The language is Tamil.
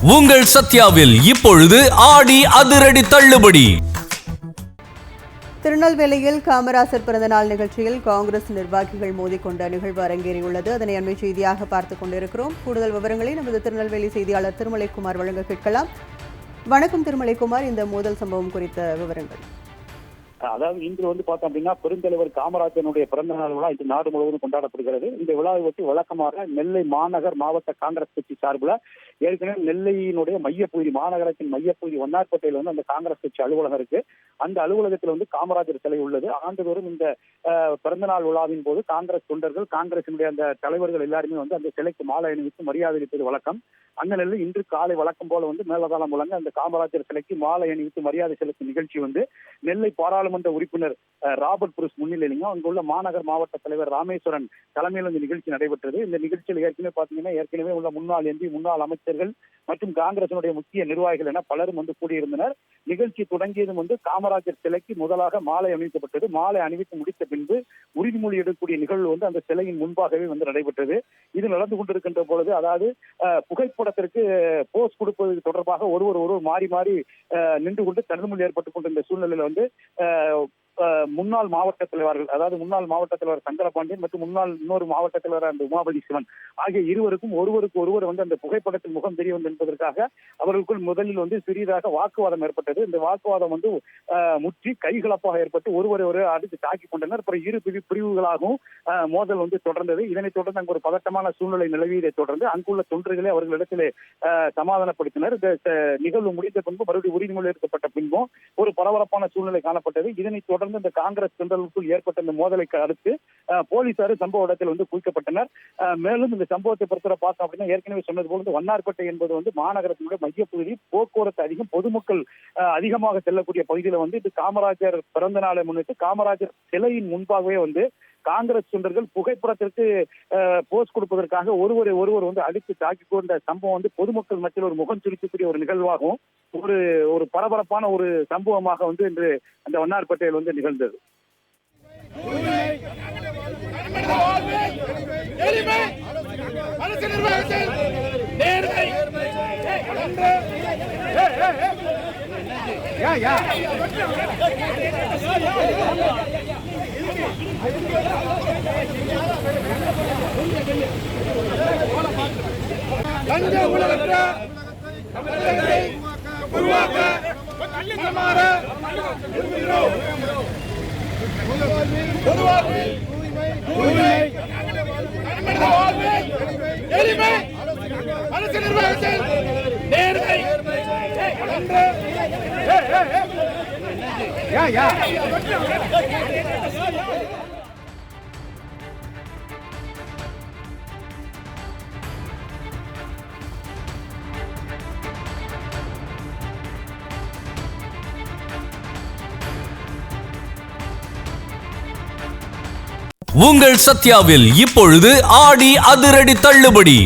உங்கள் சத்யாவில் இப்பொழுது ஆடி அதிரடி தள்ளுபடி. திருநெல்வேலியில் காமராசர் பிறந்தநாள் நிகழ்ச்சியில் காங்கிரஸ் நிர்வாகிகள் மோதிக்கொண்ட நிகழ்வு அரங்கேறியுள்ளது. அதனை அண்மை செய்தியாக பார்த்துக் கொண்டிருக்கிறோம். கூடுதல் விவரங்களை நமது திருநெல்வேலி செய்தியாளர் திருமலைக்குமார் வழங்க கேட்கலாம். வணக்கம் திருமலைக்குமார், இந்த மோதல் சம்பவம் குறித்த விவரங்கள். அதாவது இன்று பார்த்தோம் அப்படின்னா பெருந்தலைவர் காமராஜனுடைய பிறந்த நாள் விழா இன்று நாடு முழுவதும் கொண்டாடப்படுகிறது. இந்த விழாவை ஒட்டி வழக்கமாக நெல்லை மாநகர் மாவட்ட காங்கிரஸ் கட்சி சார்பில் ஏற்கனவே நெல்லையினுடைய மையப்பகுதி மாநகரத்தின் மையப்பகுதி வண்ணார்பேட்டையில் அந்த காங்கிரஸ் கட்சி அலுவலகம் இருக்கு. அந்த அலுவலகத்தில் காமராஜர் சிலை உள்ளது. ஆண்டுதோறும் இந்த பிறந்தநாள் விழாவின் போது காங்கிரஸ் தொண்டர்கள் காங்கிரசினுடைய அந்த தலைவர்கள் எல்லாருமே அந்த சிலைக்கு மாலை அணிவித்து மரியாதை அளிப்பது வழக்கம். அந்த நிலையில் இன்று காலை வழக்கம் போல மேலதாளம் முழங்க அந்த காமராஜர் சிலைக்கு மாலை அணிவித்து மரியாதை செலுத்தும் நிகழ்ச்சி நெல்லை பாராளுமன்ற உறுப்பினர் ராபர்ட் புருஸ் முன்னிலையிலும் அங்குள்ள மாநகர் மாவட்ட தலைவர் ராமேஸ்வரன் தலைமையில் இந்த நிகழ்ச்சி நடைபெற்றது. இந்த நிகழ்ச்சியில் ஏற்கனவே உள்ள முன்னாள் எம்பி, முன்னாள் அமைச்சர்கள் மற்றும் காங்கிரசினுடைய முக்கிய நிர்வாகிகள் என பலரும் கூடியிருந்தனர். நிகழ்ச்சி தொடங்கியதும் காமராஜர் சிலைக்கு முதலாக மாலை அணிவிக்கப்பட்டது. மாலை அணிவித்து முடித்த பின்பு உறுதிமொழி எடுக்கக்கூடிய நிகழ்வு அந்த சிலையின் முன்பாகவே நடைபெற்றது. இது நடந்து கொண்டிருக்கின்ற பொழுது, அதாவது புகைப்படத்திற்கு போஸ் கொடுப்பது தொடர்பாக ஒருவர் மாறி மாறி நின்று கொண்டு தடுமுறை ஏற்பட்டுக் கொண்டிருந்த சூழ்நிலையில் முன்னாள் மாவட்ட தலைவர்கள், அதாவது முன்னாள் மாவட்ட தலைவர் சங்கரபாண்டியன் மற்றும் முன்னாள் இன்னொரு மாவட்ட தலைவர் அந்த உமாபதி சிவன் ஆகிய இருவருக்கும் ஒருவருக்கு ஒருவர் அந்த புகைப்படத்தில் முகம் தெரிய என்பதற்காக அவர்களுக்குள் முதலில் சிறிதாக வாக்குவாதம் ஏற்பட்டது. இந்த வாக்குவாதம் முற்றி கைகலப்பாக ஏற்பட்டு ஒருவரை அடித்து தாக்கிக் கொண்டனர். அப்புறம் இரு பிரிவுகளாகவும் மோதல் தொடர்ந்தது. இதனைத் தொடர்ந்து அங்கு ஒரு பதட்டமான சூழ்நிலை நிலவியதை தொடர்ந்து அங்குள்ள தொண்டர்களை அவர்களிடத்திலே சமாதானப்படுத்தினர். இந்த நிகழ்வு முடிந்த பின்பு மறுபடியும் உறுதிமொழி எடுக்கப்பட்ட பின்பும் ஒரு பரபரப்பான சூழ்நிலை காணப்பட்டது. இதனைத் தொடர்ந்து இந்த காங்கிரஸ் தொண்டர்களுக்குள் ஏற்பட்ட இந்த மோதலை அடுத்து போலீசார் சம்பவ இடத்தில் குவிக்கப்பட்டனர். மேலும் இந்த சம்பவத்தை பொறுத்தவரை பார்த்தோம் அப்படின்னா, ஏற்கனவே சொன்னது போல வண்ணார்பேட்டை என்பது மாநகரத்தினுடைய மையப்பகுதி, போக்குவரத்து அதிகம், பொதுமக்கள் அதிகமாக செல்லக்கூடிய பகுதியில் இது காமராஜர் பிறந்த நாளை முன்னிட்டு காமராஜர் சிலையின் முன்பாகவே காங்கிரஸ் தொண்டர்கள் புகைப்படத்திற்கு போஸ் கொடுப்பதற்காக ஒருவர் அடித்து தாக்கிக் கொண்ட சம்பவம் பொதுமக்கள் மத்தியில் ஒரு முகம் சுருக்கக்கூடிய ஒரு நிகழ்வாகவும் ஒரு பரபரப்பான ஒரு சம்பவமாக இன்று அந்த வண்ணார்பேட்டையில் நிகழ்ந்தது. லஞ்ச ஊழலற்ற தமிழகத்தை உருவாக்க எளிமை அரசு நிர்வாகத்தில் நேர்மை உங்கள் சத்யாவில் இப்பொழுது ஆடி அதிரடி தள்ளுபடி.